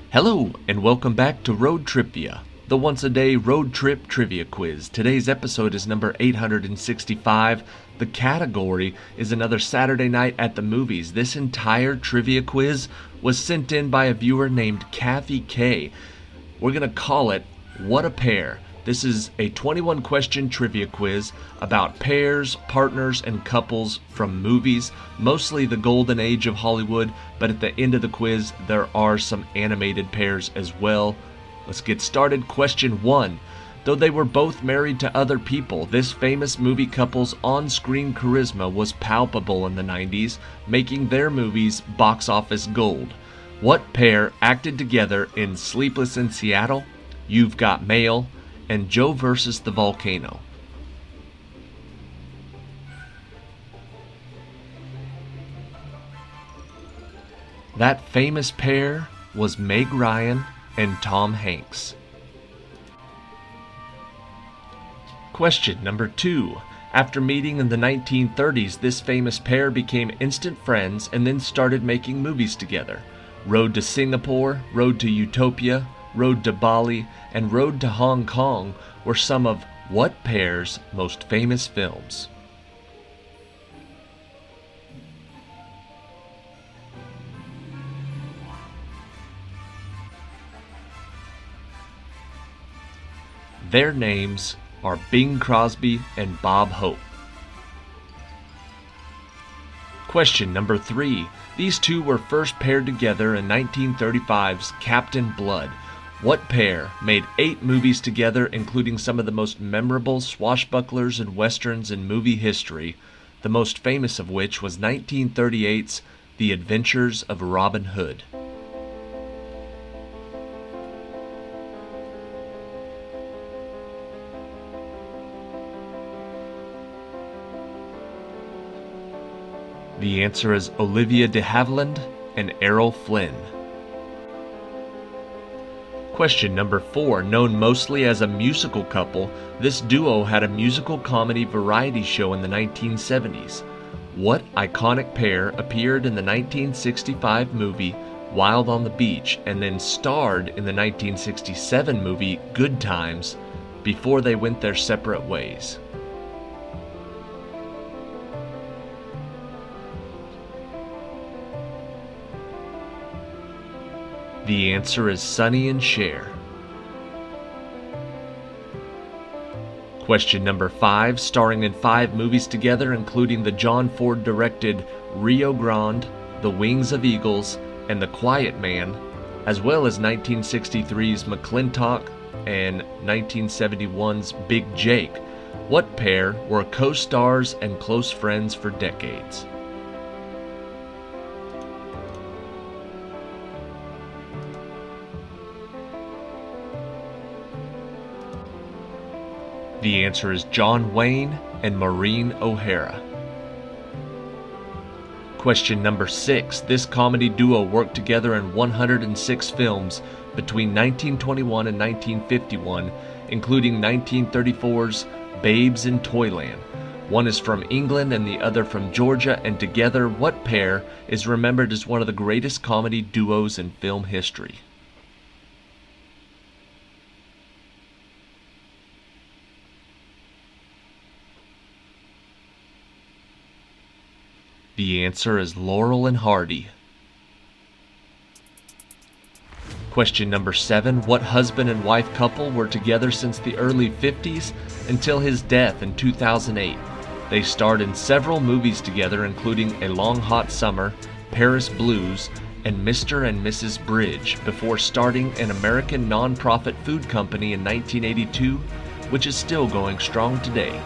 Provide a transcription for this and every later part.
Hello, and welcome back to Road TRIpVIA, the once-a-day road trip trivia quiz. Today's episode is number 865. The category is another Saturday night at the movies. This entire trivia quiz was sent in by a viewer named Kathy K. We're going to call it What a Pair. This is a 21-question trivia quiz about pairs, partners, and couples from movies, mostly the golden age of Hollywood, but at the end of the quiz, there are some animated pairs as well. Let's get started. Question 1. Though they were both married to other people, this famous movie couple's on-screen charisma was palpable in the 90s, making their movies box office gold. What pair acted together in Sleepless in Seattle, You've Got Mail, and Joe versus the Volcano? That famous pair was Meg Ryan and Tom Hanks. Question number 2. After meeting in the 1930s, this famous pair became instant friends and then started making movies together. Road to Singapore, Road to Utopia, Road to Bali, and Road to Hong Kong were some of what pair's most famous films? Their names are Bing Crosby and Bob Hope. Question number 3. These two were first paired together in 1935's Captain Blood. What pair made 8 movies together, including some of the most memorable swashbucklers and westerns in movie history, the most famous of which was 1938's The Adventures of Robin Hood? The answer is Olivia de Havilland and Errol Flynn. Question number 4. Known mostly as a musical couple, this duo had a musical comedy variety show in the 1970s. What iconic pair appeared in the 1965 movie Wild on the Beach and then starred in the 1967 movie Good Times before they went their separate ways? The answer is Sonny and Cher. Question number 5. Starring in 5 movies together, including the John Ford-directed Rio Grande, The Wings of Eagles, and The Quiet Man, as well as 1963's McClintock and 1971's Big Jake, what pair were co-stars and close friends for decades? The answer is John Wayne and Maureen O'Hara. Question number 6. This comedy duo worked together in 106 films between 1921 and 1951, including 1934's Babes in Toyland. One is from England and the other from Georgia, and together, what pair is remembered as one of the greatest comedy duos in film history? The answer is Laurel and Hardy. Question number 7. What husband and wife couple were together since the early 50s until his death in 2008? They starred in several movies together, including A Long Hot Summer, Paris Blues, and Mr. and Mrs. Bridge, before starting an American non-profit food company in 1982, which is still going strong today.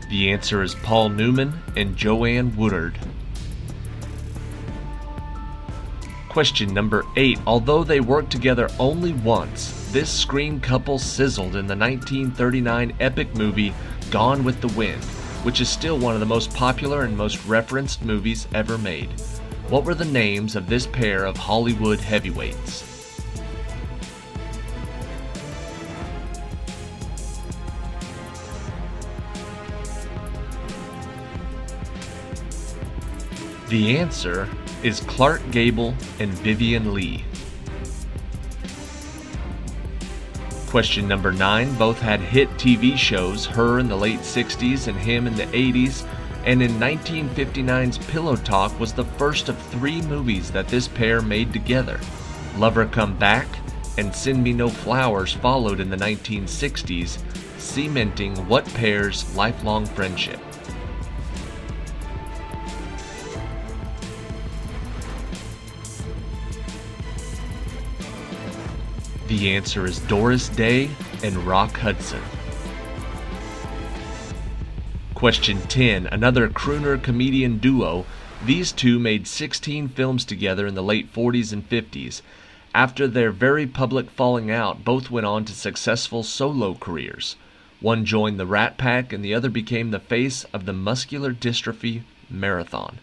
The answer is Paul Newman and Joanne Woodard. Question number 8. Although they worked together only once, this screen couple sizzled in the 1939 epic movie Gone with the Wind, which is still one of the most popular and most referenced movies ever made. What were the names of this pair of Hollywood heavyweights? The answer is Clark Gable and Vivian Leigh. Question number 9. Both had hit TV shows, her in the late 60s and him in the 80s, and in 1959's Pillow Talk was the first of 3 movies that this pair made together. Lover Come Back and Send Me No Flowers followed in the 1960s, cementing what pair's lifelong friendship? The answer is Doris Day and Rock Hudson. Question 10. Another crooner-comedian duo. These two made 16 films together in the late 40s and 50s. After their very public falling out, both went on to successful solo careers. One joined the Rat Pack and the other became the face of the muscular dystrophy marathon.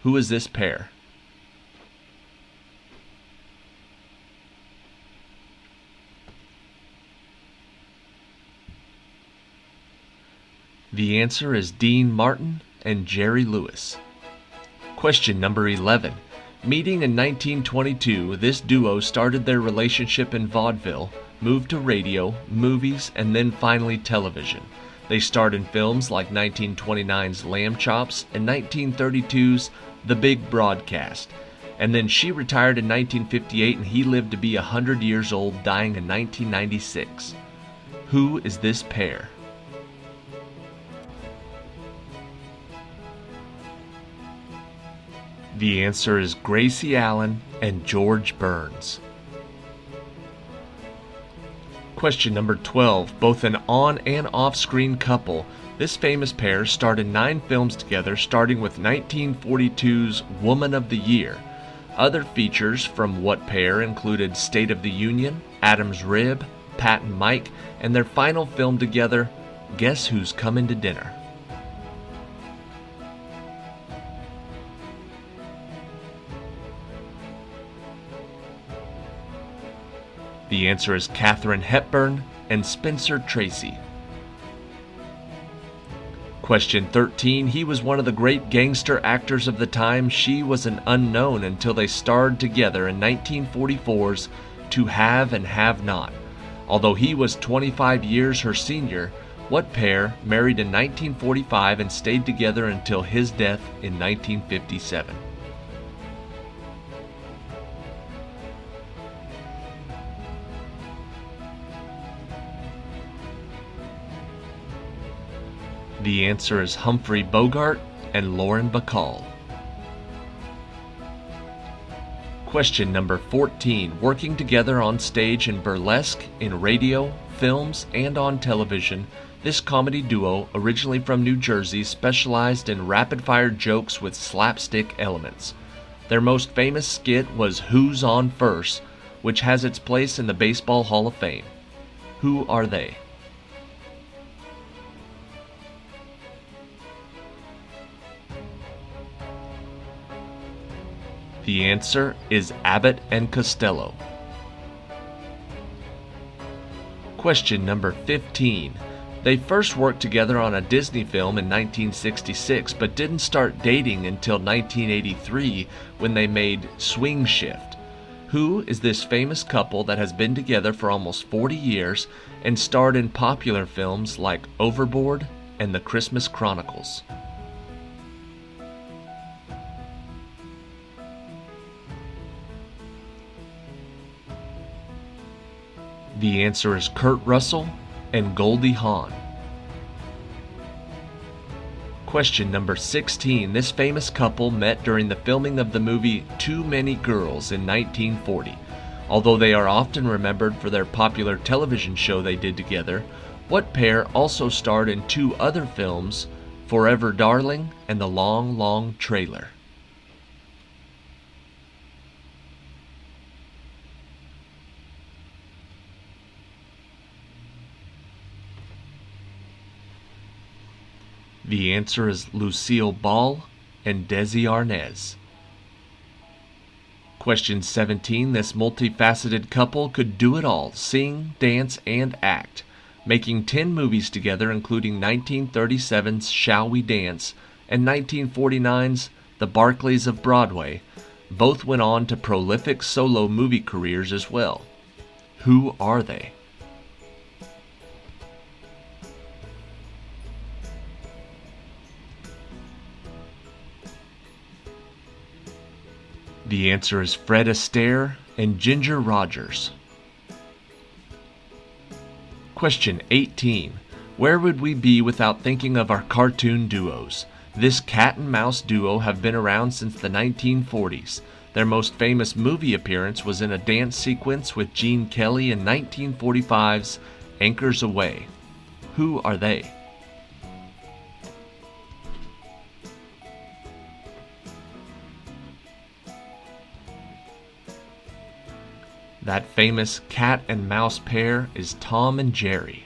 Who is this pair? The answer is Dean Martin and Jerry Lewis. Question number 11. Meeting in 1922, this duo started their relationship in vaudeville, moved to radio, movies, and then finally television. They starred in films like 1929's Lamb Chops and 1932's The Big Broadcast. And then she retired in 1958 and he lived to be 100 years old, dying in 1996. Who is this pair? The answer is Gracie Allen and George Burns. Question number 12. Both an on- and off-screen couple, this famous pair starred in 9 films together, starting with 1942's Woman of the Year. Other features from what pair included State of the Union, Adam's Rib, Pat and Mike, and their final film together, Guess Who's Coming to Dinner? The answer is Katharine Hepburn and Spencer Tracy. Question 13. He was one of the great gangster actors of the time. She was an unknown until they starred together in 1944's To Have and Have Not. Although he was 25 years her senior, what pair married in 1945 and stayed together until his death in 1957? The answer is Humphrey Bogart and Lauren Bacall. Question number 14. Working together on stage in burlesque, in radio, films, and on television, this comedy duo, originally from New Jersey, specialized in rapid-fire jokes with slapstick elements. Their most famous skit was Who's On First, which has its place in the Baseball Hall of Fame. Who are they? The answer is Abbott and Costello. Question number 15. They first worked together on a Disney film in 1966, but didn't start dating until 1983 when they made Swing Shift. Who is this famous couple that has been together for almost 40 years and starred in popular films like Overboard and The Christmas Chronicles? The answer is Kurt Russell and Goldie Hawn. Question number 16. This famous couple met during the filming of the movie Too Many Girls in 1940. Although they are often remembered for their popular television show they did together, what pair also starred in 2 other films, Forever Darling and The Long, Long Trailer? The answer is Lucille Ball and Desi Arnaz. Question 17. This multifaceted couple could do it all, sing, dance, and act, making 10 movies together, including 1937's Shall We Dance and 1949's the Barclays of Broadway. Both went on to prolific solo movie careers as well. Who are they? The answer is Fred Astaire and Ginger Rogers. Question 18. Where would we be without thinking of our cartoon duos? This cat and mouse duo have been around since the 1940s. Their most famous movie appearance was in a dance sequence with Gene Kelly in 1945's Anchors Aweigh. Who are they? That famous cat and mouse pair is Tom and Jerry.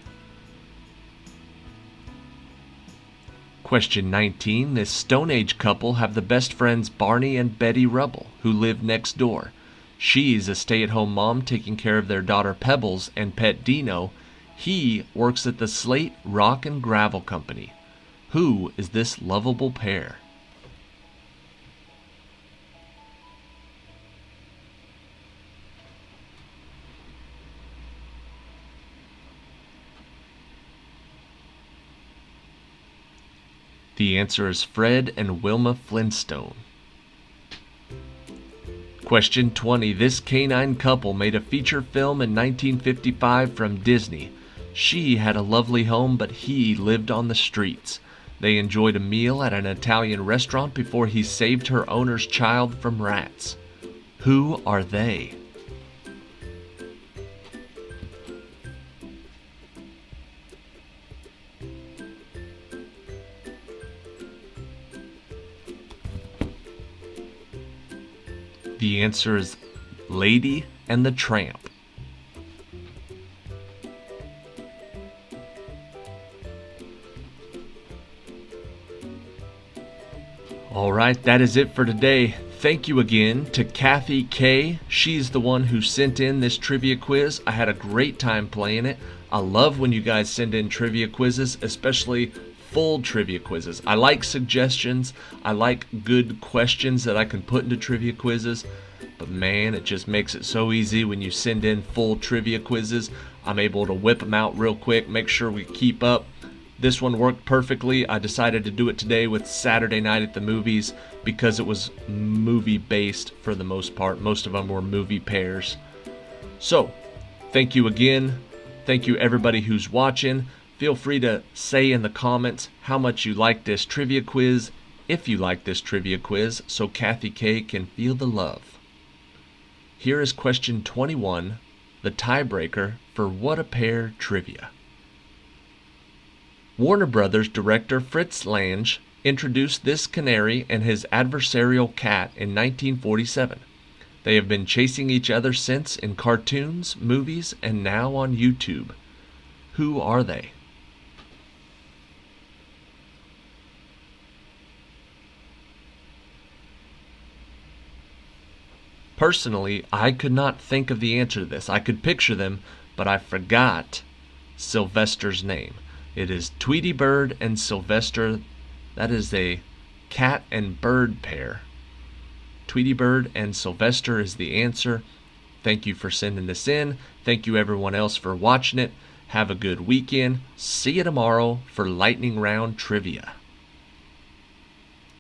Question 19. This Stone Age couple have the best friends Barney and Betty Rubble, who live next door. She's a stay-at-home mom taking care of their daughter Pebbles and pet Dino. He works at the Slate Rock and Gravel Company. Who is this lovable pair? The answer is Fred and Wilma Flintstone. Question 20. This canine couple made a feature film in 1955 from Disney. She had a lovely home, but he lived on the streets. They enjoyed a meal at an Italian restaurant before he saved her owner's child from rats. Who are they? The answer is Lady and the Tramp. Alright, that is it for today. Thank you again to Kathy K. She's the one who sent in this trivia quiz. I had a great time playing it. I love when you guys send in trivia quizzes, especially full trivia quizzes. I like suggestions. I like good questions that I can put into trivia quizzes. But man, it just makes it so easy when you send in full trivia quizzes. I'm able to whip them out real quick, make sure we keep up. This one worked perfectly. I decided to do it today with Saturday Night at the Movies because it was movie based for the most part. Most of them were movie pairs. So, thank you again. Thank you everybody who's watching. Feel free to say in the comments how much you like this trivia quiz, if you like this trivia quiz, so Kathy K can feel the love. Here is question 21, the tiebreaker for What a Pair trivia. Warner Brothers director Fritz Lang introduced this canary and his adversarial cat in 1947. They have been chasing each other since in cartoons, movies, and now on YouTube. Who are they? Personally, I could not think of the answer to this. I could picture them, but I forgot Sylvester's name. It is Tweety Bird and Sylvester. That is a cat and bird pair. Tweety Bird and Sylvester is the answer. Thank you for sending this in. Thank you everyone else for watching it. Have a good weekend. See you tomorrow for Lightning Round Trivia.